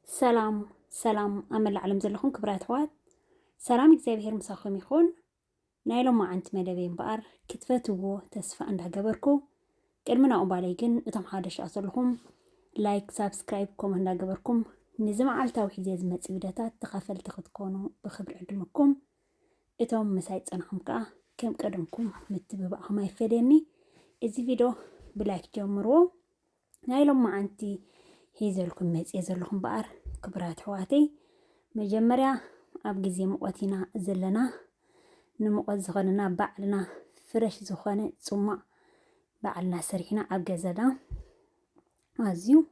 سلام أمل العالم زلخون كبرات حوات سلام እግዚአብሔር مساخم يخون نايلو ما أنت مدبين بقر كتفتو تسفى عند جبركو كرمنا أبالي جن أتم حادش أصلهم لايك سبسكرايب كوم عند جبركم نزم على توحيد زمت فيديوهات تخافل تاخدكونو بخبر عندكم أتم مسايد أنهم كم قدمكم متبع ما يفيدني إذا فيديو بلايك جمرو نايلو ما أنتي هيزلكم ميز يزلكم بقر كبرات حواتي مجمريا أب جزي مقوتنا زلنا نمقوت زخاننا بعلنا فرش زخانة ثم بعلنا سريحنا أب جزدا أزيو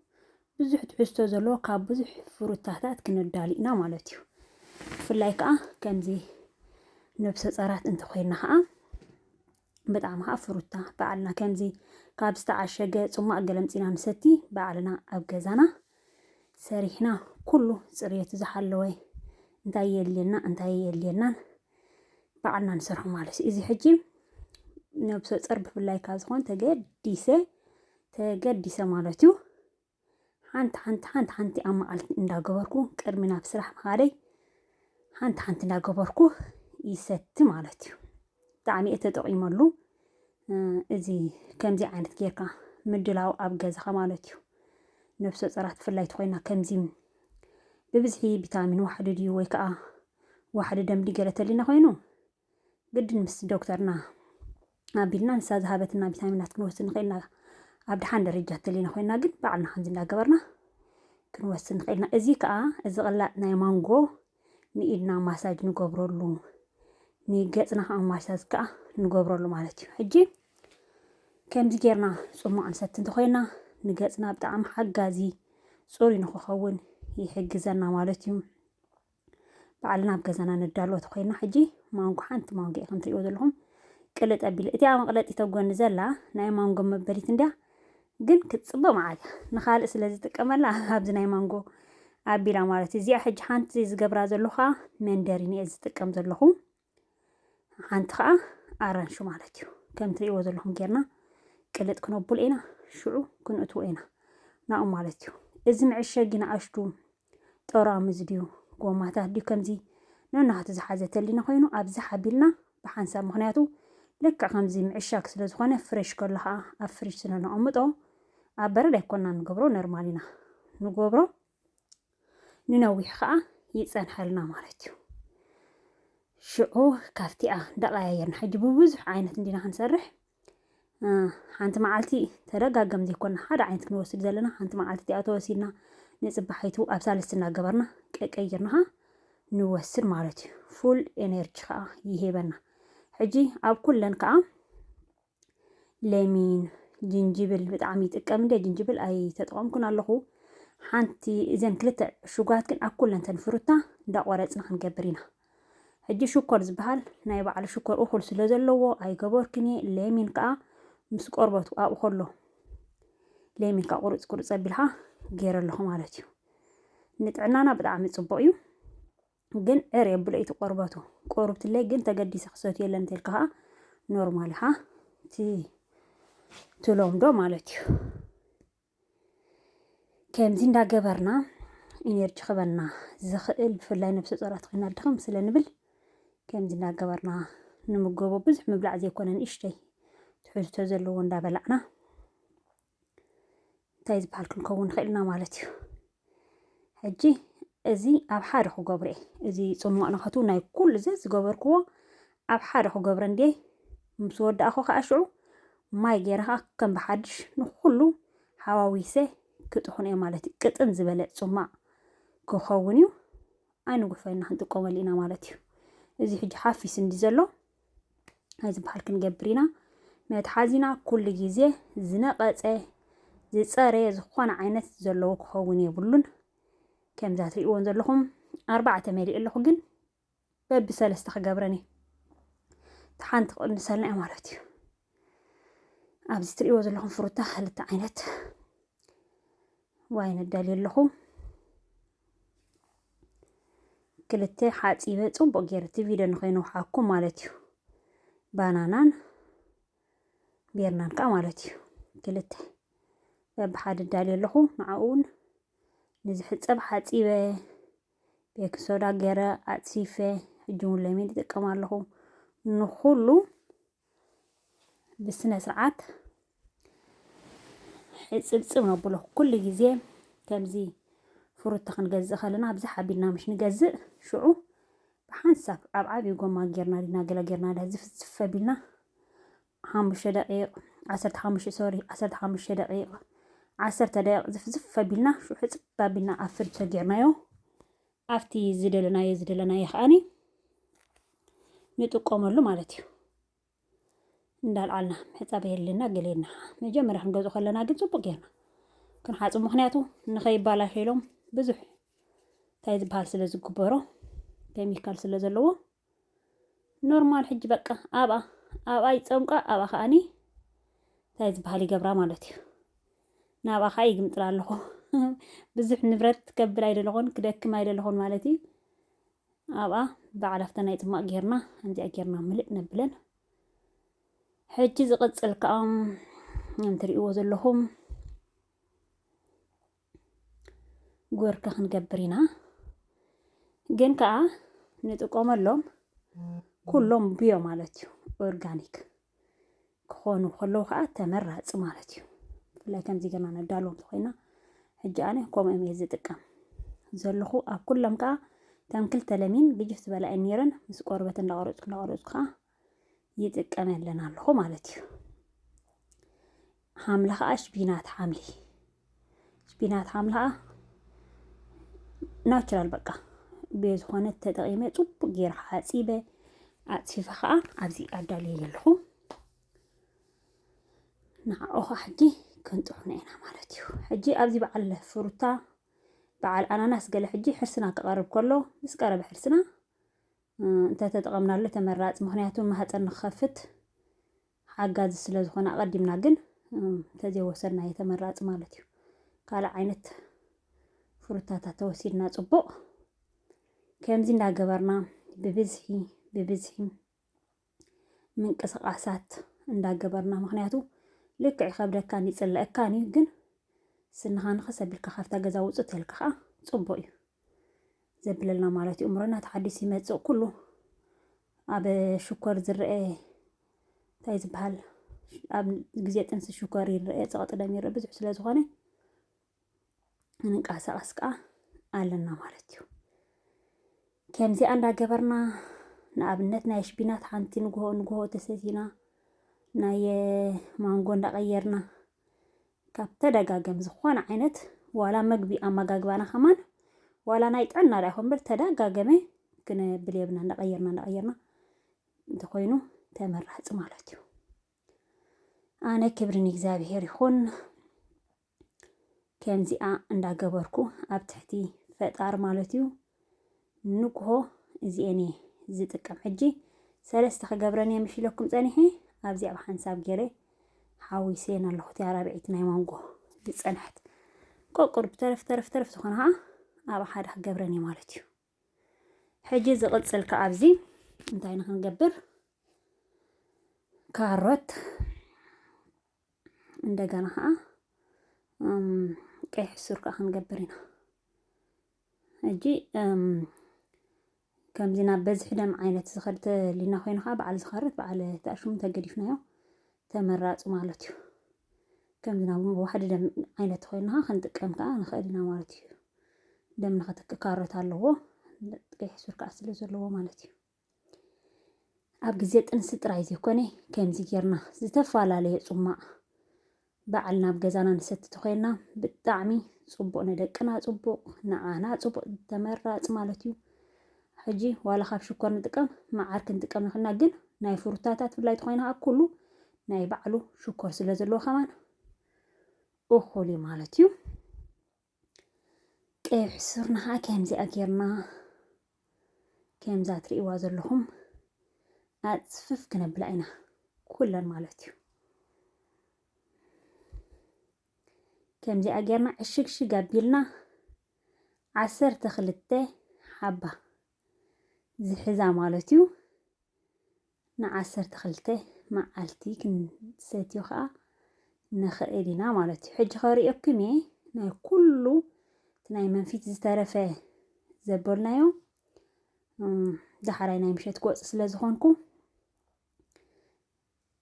بزح تحستو زلو كاب بزح فروتاتات كنا دالينا مالتيو في اللايكا كم زي نفس صارت انت خيرنا بطعمها فروتا بعلنا كم زي كاب استعشقة ثم أقلمتنا نستي بعلنا أب جزانا سريحنا كله صريت زحلوي انتي يلينا بعلنا نسرح مالس إذا حجي نبسط صرب في اللايك هازخون تقديسة مالتيو حانت أما قلت إندا قبركو كرمنا بسرح مخاري حانت إندا قبركو يست مالتيو تعمي اتتقيم له إذا كم زي عينت كيركا مدلاو أبجز مالتيو نفس صارت في اللايت خوينا كم زي ببزحي فيتامين واحد ديو ويكا واحد دم دي قالت لنا خوينو قد نمس دكتورنا قابلنا نسا ذهبتنا فيتامينات كنوسن خيلنا عبد حان رجعت لنا خوينا قد بعلنا حنزلنا قبرنا كنوسن خيلنا ازيكا از غلاتنا مانغو نيدنا ماساج نقبرلو نيقصنا ماساج كا نقبرلو مالتي حجي كم زيرنا صوم انست انت خوينا نقصنا بطعم حغازي صوري نخون يحجزنا مالتي بعلنا بجزنا ندالو تخينا حجي مانغو حانت مانغو كنت يودلهم قلت ابيل اتي ام قلت يتغون زلا ناي مانغو مبريت اندا ግን ክጽበ ማለት ንኻልእ ስለዚህ ተቀመላ ኣብዚ ናይ ማንጎ ኣቢላ ማለት እዚ ሕጂ ሓንቲ ዝገብራ ዘለኹ መንደሪን እየ ዝጥቀም ዘለኹ ሓንቲ ከዓ ኣራንሺ ማለት እዩ ከም ትሪእዎ ዘለኹም ጌርና ቅልጥ ክነቡል ኢና ሽዑ ክንእትዎ ኢና ናኡ ማለት እዩ እዚ ምዕሸጊ ንኣሽቱ ጠራሙዝ ድዩ ጎማታት ድዩ ከምዚ ነናሃት ዝሓዘተልና ኮይኑ ኣብዚ ሓቢልና ብሓንሳብ ምክንያቱ ልክዕ ከምዚ ምዕሻግ ስለ ዝኾነ ፍሬሽ ከለኻ ኣብ ፍሪጅ ስለነቐምጦ ኣብ በረድ ኣይኮንና ንገብሮ ኖርማል ኢና ንገብሮ ንነዊሕ ከዓ ይፀንሐልና ማለት እዩ ሽዑ ካፍቲኣ ደቃየርና ሕጂ ብብዙሕ ዓይነት እንዲና ክንሰርሕ ሓንቲ መዓልቲ ተደጋገም ዘይኮንና ሓደ ዓይነት ክንወስድ ዘለና ሓንቲ መዓልቲ እቲኣ ተወሲድና ንፅባሒቱ ኣብ ሳልስትና ገበርና ቀይርና ንወስድ ማለት እዩ ፉል ኤነርጂ ከዓ ይሄበና ሕጂ ኣብ ኩለን ከዓ ለሚን جنجبل بطعم يتقم እንደ جنجبل أي تطقمكن ኣለኹ ሓንቲ እዘን ክልተ ሹጋት ግን ኣኩለን ተንፍሩታ እንዳቆረፅና ክንገብር ኢና ሕጂ ሽኮር ዝበሃል ናይ በዓል ሽኮር እኹል ስለ ዘለዎ ኣይገበርክን ለሚን ከዓ ምስ ቆርበቱ ኣብኡ ከሎ ለሚን ከዓ ቁርፅ ኣቢልካ ገይረ ኣለኹ ማለት እዩ ንጥዕናና ብጣዕሚ ፅቡቅ እዩ ግን ዕር የብሎ እቲ ቆርበቱ ቆርብትለይ ግን ተገዲሰ ክሰት የለን ተልካ ኖርማል ኢኻ تلوم دو مالتيو كم زين دا جبرنا إنرجي خبرنا زخيل بفلاي نفس صارت خينا الدخم سلنبل كم زين دا جبرنا نمجوبو بزح مبلع زي كنا نشتي تحس تزلو وندا بلعنا تايز بحالكم كون خيلنا مالتيو حجي ازي اب حار خو جبري ازي صمعنا خطو ناي كل زي جبركو اب حار خو جبرندي مسود اخو خاشعو ማይ ጌርካ ከም በሓድሽ ንኩሉ ሓዋዊሰ ክጥኹን እየ ማለት እዩ ቅጥን ዝበለ ጽማዕ ክኸውን እዩ ኣይንጉፈይና ክንጥቀመሉ ኢና ማለት እዩ እዚ ሕጂ ሓፊስ እንዲ ዘሎ እዚ በሃል ክንገብር ኢና መትሓዚና ኩሉ ግዜ ዝነቐፀ ዝፀረየ ዝኾነ ዓይነት ዘለዎ ክኸውን የብሉን ከምዛ ትሪእዎን ዘለኹም 4 መሊእ ኣለኹ ግን በቢ 3 ክገብረኒ ተሓንቲ ቅንሰልና እየ ማለት እዩ ኣብዚ ትሪእዎ ዘለኹም ፍሩታ ክልተ ዓይነት ዋይን ዳል ኣለኹ ክልተ ሓፂበ ፅቡቅ ጌርቲ ቪድዮ ንኸይኑ ሓኩም ማለት እዩ ባናናን ቤርናን ከዓ ማለት እዩ ክልተ በብሓደ ዳል ኣለኹ ንዓኡን ንዝሕፀብ ሓፂበ ቤኪንግ ሶዳ ገይረ ኣፅፊፈ ሕጂ እውን ለሚን ይጥቀም ኣለኹ ንኩሉ ብስነ ስርዓት ሕፅብፅብ ነብሎ ኩሉ ግዜ ከምዚ ፍሩታ ክንገዝእ ከለና ብዛሕ ኣቢልና ምሽ ንገዝእ ሽዑ ብሓንሳብ ኣብ ዓብዪ ጎማ ጌርና ዲና ገለ ጌርና ዝፍዝፍ ኣቢልና 5 ደቂቕ 15 ደቂቕ 10 ደቂቕ ዝፍዝፍ ኣቢልና ሽዑ ሕፅብ ኣቢልና ኣብ ፍርጅ ጌርናዮ ኣብቲ ዝደለናዮ ከዓኒ ንጥቀመሉ ማለት እዩ እንዳልዓልና ሕፃብ የለና ገለና መጀመርያ ክንገዝኦ ከለና ግን ፅቡቅ ጌርና ክንሓፅብ ምክንያቱ ንኸይባላሸሎም ብዙሕ እንታይ ዝበሃል ስለ ዝግበሮ ኬሚካል ስለ ዘለዎ ኖርማል ሕጂ በቃ ኣብኣ ይፀምቃ ኣብኣ ከዓኒ እንታይ ዝበሃል ይገብራ ማለት እዩ ናብኣ ከዓ ይግምጥላ ኣለኹ ብዙሕ ንብረት ትከብል ኣይደለኹን ክደክም ኣይደለኹን ማለት እዩ ኣብኣ ባዕላፍተ ናይ ፅማቅ ጌርና እንዚኣ ጌርና ምልእ ነብለን ሕጂ ዝቕፅል ከዓ እንትሪእዎ ዘለኹም ጎርካ ክንገብር ኢና ግን ከዓ ንጥቀመሎም ኩሎም ብዮ ማለት እዩ ኦርጋኒክ ክኾኑ ከለዉ ከዓ ተመራፂ ማለት እዩ ብፍላይ ከምዚ ጌርና ነዳልዎም ተኮይና ሕጂ ኣነ ከምኦም እየ ዝጥቀም ዘለኹ ኣብ ኩሎም ከዓ ከም 2 ለሚን ግጅፍ ዝበላ ነይረን ምስ ቆርበት እንዳቆረፅኩ ከዓ ይጥቀመለን ኣለኹ ማለት እዩ ሓምሊ ከዓ ሽፒናት ሓምሊ ከዓ ናቹራል በቃ ብዝኾነ ተጠቂመ ፅቡቅ ጌር ሓፂበ ኣፅፊፈ ከዓ ኣብዚ ኣዳልየ ኣለኹ ንዓኦኻ ሕጂ ክንጥሕና ኢና ማለት እዩ ሕጂ ኣብዚ በዓል ፍሩታ በዓል ኣናናስ ገለ ሕጂ ሕርስና ክቐርብ ከሎ ምስ ቀረበ ሕርስና እንተተጠቐምናሉ ተመራፂ ምክንያቱ ማህፀን ንክኸፍት ሓጋዚ ስለ ዝኾነ ኣቐዲምና ግን ተዘይወሰድና የተመራፂ ማለት እዩ ካልእ ዓይነት ፍሩታታት ተወሲድና ፅቡቅ ከምዚ እንዳገበርና ብብዝሒ ምንቅስቃሳት እንዳገበርና ምክንያቱ ልክዕ ከብደካኒ ይፅለአካኒ ግን ስንኻ ንኸሰቢልካ ካብታ ገዛ ውፅእ ተልካ ከዓ ፅቡቅ እዩ ዘብለልና ማለት እዩ እምሮና ተሓዲስ ይመፅእ ኩሉ ኣብ ሽኮር ዝርአ እንታይ ዝበሃል ኣብ ግዜ ጥንሲ ሽኮር ይርአ ፀቕጢ ደም ይርአ ብዙሕ ስለ ዝኾነ ንንቀሳቐስ ከዓ ኣለና ማለት እዩ ከምዚኣ እንዳገበርና ንኣብነት ናይ ሽፒናት ሓንቲ ንግሆ ተሰቲና ናይ ማንጎ እንዳቀየርና ካብ ተደጋገም ዝኾነ ዓይነት ዋላ መግቢ ኣመጋግባና ከማን ዋላ ናይ ጥዕና ዳ ይኹን በር ተደጋገመ ክንብል የብልና እንዳቀየርና እንተኮይኑ ተመራፂ ማለት እዩ ኣነ ክብሪ ንእግዚኣብሔር ይኹን ከምዚኣ እንዳገበርኩ ኣብ ትሕቲ ፈጣር ማለት እዩ ንግሆ እዚአኒ ዝጥቀም ሕጂ 3 ክገብረን እየ ምሽለኩም ፀኒሐ ኣብዚ ኣብ ሓንሳብ ገይረ ሓዊሰን ኣለኹ እቲ 4 ናይ ማንጎ ዝፀንሐት ቆቁር ብተረፍ ዝኾነ ከዓ ኣብ ሓደ ክገብረን እየ ማለት እዩ ሕጂ ዝቕፅል ከዓ ኣብዚ እንታይ ንክንገብር ካሮት እንደገና ከዓ ቀይሕ ሱር ከዓ ክንገብር ኢና ሕጂ ከምዚ ናብ በዝሒ ደም ዓይነት ዝኸድ ሊና ኮይኑ ከዓ በዓል ዝኸርት በዓል ተኣሽሙ ተገዲፍናዮ ተመራፂ ማለት እዩ ከምዚ ናብ ዋሕዲ ደም ዓይነት ኮይና ክንጥቀም ከዓ ንኽእል ኢና ማለት እዩ ደም ንኸተክ ካሮት ኣለዎ ቀይሕ ሱር ከዓ ስለ ዘለዎ ማለት እዩ ኣብ ግዜ ጥንሲ ጥራይ ዘይኮነ ከምዚ ጌርና ዝተፈላለየ ፅማቅ በዓል ናብ ገዛና ንሰቲ ኮይና ብጣዕሚ ፅቡቅ ንደቅና ፅቡቅ ንዓና ፅቡቅ ተመራፂ ማለት እዩ ሕጂ ዋላ ካብ ሽኮር ንጥቀም መዓር ክንጥቀም ንኽእልና ግን ናይ ፍሩታታት ብላይ ተኮይና ኩሉ ናይ ባዕሉ ሽኮር ስለ ዘለዎ ከማን እኹል ማለት እዩ ቀይሕ ሱርና ከዓ ከምዚኣ ጌርና ከምዛ ትሪእዋ ዘለኹም ኣፅፍፍ ክነብላ ኢና ኩለን ማለት እዩ ከምዚኣ ጌርና ዕሽግሽግ ኣቢልና 12 ሓባ ዝሕዛ ማለት እዩ ን12 መዓልቲ ክንሰትዮ ከዓ ንኽእል ኢና ማለት እዩ ሕጂ ከሪኦኩም እየ ናይ ኩሉ تناي منفيت زترفه زبلنايو دحراي ناي مشت قوص سلازخونكو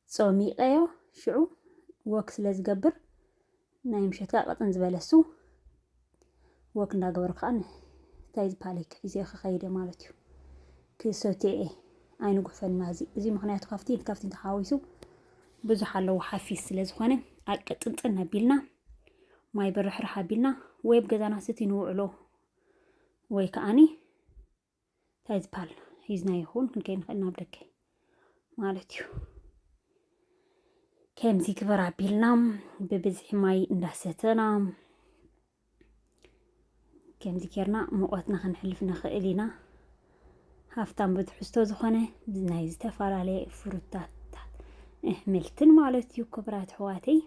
صومي قيو شعو وك سلازقبر ناي مشت قاقطن زبلسو وك ناغبر خان تايز بالك ازي خيده مالتيو كسوتي አይኑ ጉፈልና እዚ ምክንያቱ ካፍቲ ተሓዊሱ ብዙሕ አለው ሓፊስ ስለዝኾነ አቀጥንጥን አቢልና ማይ በረሕርሕ አቢልና ወይ በገዛና ስቲ ንውዕሎ ወይ ከአኒ ታይዝፓል ሂዝና ይኹን ክንከይ ንኽእልና ብደገ ማለት እዩ ከምዚ ግበር አቢልና ብብዝሒ ማይ እንዳሰተና ከምዚ ኬርና ሙቐትና ክንሕልፍ ንኽእል ኢና ሃፍታም ብትሕዝቶ ዝኾነ ናይ ዝተፈላለዩ ፍሩታት እሕምልትን ማለት እዩ ክብራት ሕዋተይ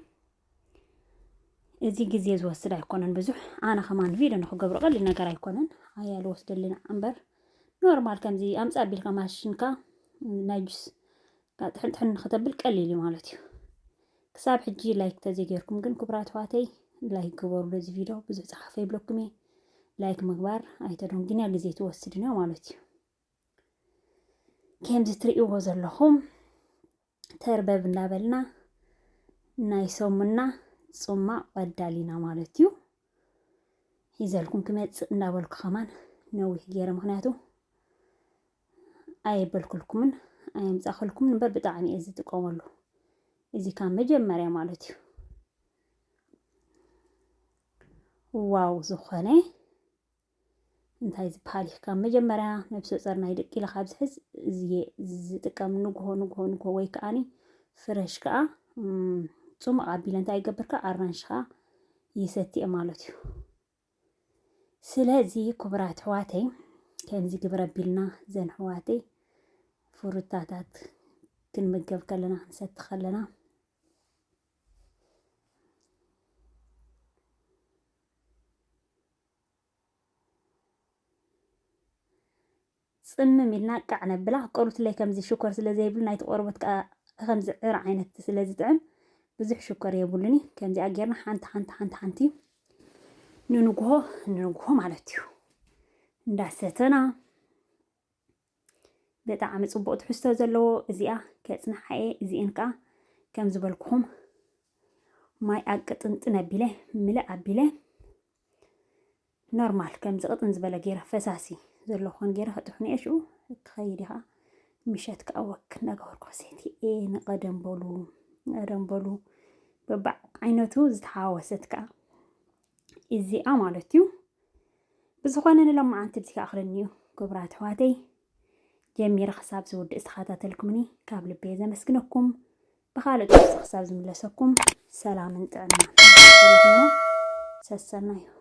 እዚ ግዜ ዝወስድ ኣይኮነን ብዙሕ ኣነ ከማን ቪድዮ ንክገብሮ ቀሊል ነገር ኣይኮነን ኣያ ልወስደልና እምበር ኖርማል ከምዚ ኣምፃ ኣቢልካ ማሽንካ ናይ ጁስ ጥሕን ንክተብል ቀሊል እዩ ማለት እዩ ክሳብ ሕጂ ላይክ ተዘይገርኩም ግን ክብራት ሕዋተይ ላይክ ግበሩ ለዚ ቪድዮ ብዙሕ ፀሓፈ ይብለኩም እየ ላይክ ምግባር ኣይተደንግና ግዜ ትወስድ ነው ማለት እዩ كم زتريقوا وزلهم تربب نابلنا نايسومنا ثم ودالينا مالتيو يزالكم كمات نابلك خمان نوي غير مخناتو اي بالكلكم اي مزاخلكم نبر بطعمي ازي تقوملو ازي كان مجمريا مالتيو واو زخانه እንታይ ዝባሃል ካብ መጀመርያ ነብሰ ጸርና ይደቂ ኢላ ካብ ዝሕዝ እዚ ዝጥቀም ንግሆ ወይ ከኣኒ ፍረሽ ከኣ ጽሙቕ ኣቢለ እንታይ ይገብርካ ኣራንሽ ከኣ ይሰትየ ማለት እዩ ስለዚ ክብራት ሕዋተይ ከምዚ ግብረ ኣቢልና ዘን ሕዋተይ ፍሩታታት ክንምገብ ከለና ክንሰቲ ከለና صمم لنا قعنا بلا قربت لي كم زي شكر سلازي بلنا يتقربت كخمز عر عينت سلازي طعم بزح شكر يبولني كم زي اجرنا حنتي ننقوه مالتيو እንዳሰተና በጣም ጽቡቅ ትሕዝቶ ዘለዎ እዚኣ ከጽናሐየ እዚእን ካ ከም ዝበልኩኹም ማይ አቅጥንጥን አቢለ ምለ አቢለ ኖርማል ከም ዝቅጥን ዝበለ ገይረ ፈሳሲ ዘለኹን ገይረ ከጥሕኒ እሹ ከይዲኻ ምሸት ከወክ ነገርኩ ሴቲ ነቀደም በሉ በባዕ ዓይነቱ ዝተሓወሰትካ እዚኣ ማለት እዩ ብዝኾነ ንሎማዓንቲ ድዚካ ኣኽለኒዩ ክብራት ሕዋተይ ጀሚረ ክሳብ ዝውድእ ዝተኸታተልኩምኒ ካብ ልበየ ዘመስግነኩም ብኻልእ ክሳብ ዝምለሰኩም ሰላምን ጥዕናን ሰሰና እዩ